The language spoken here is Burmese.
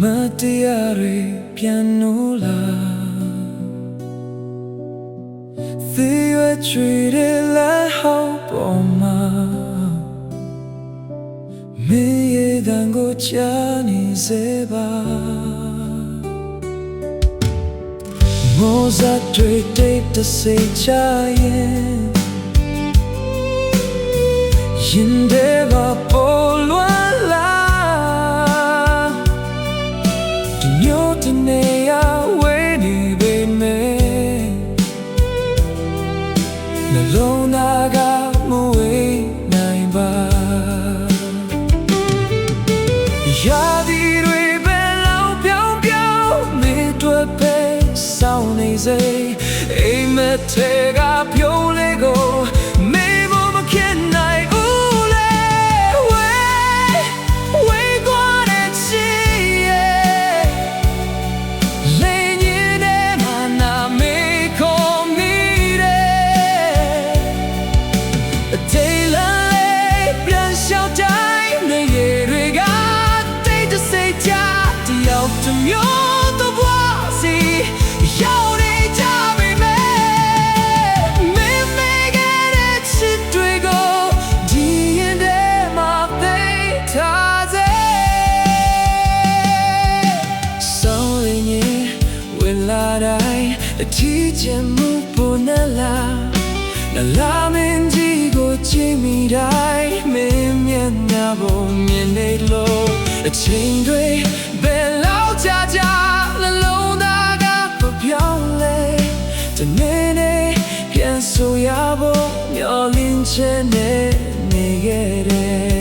Matiare pianola Thea treated like hope on my Me dango chani zeba Mozart treated the say chayen Yindeva polwa Naga muwe naiba Yadi rui belau piao piao Me tue pe sao nei zay Ei me tega pio lego Me mo ma kien nai ule Wei guan e chi Le nye ma na me kom ni de Taylorပြန်လျှောက်တိုင်းနေရေကတိတ်တဆိတ်ကြတယောက်တစ်မျိုးတော့ဘွားစီရောက်နေကြပြီမဲမင်းမေခဲ့တဲ့ချစ်တွေကိုဒီရင်ထဲမှာသိထားစေဆောင်းရင်ဝင်လာတိုင်းအထီးကျန်မှုပေါ်နလာလာမင်းကြီးကိုကြည့်မိတိုင်းမင်းမျက်နှာပေါ်မြင်နေလို့အချိန်တွေဘယ်လောက်ကြာနှလုံးသားကပြောင်းလဲတနေ့နေ့ပြန်ဆိုရဖို့မျှော်လင့်ချက်နဲ့နေခဲ့တယ်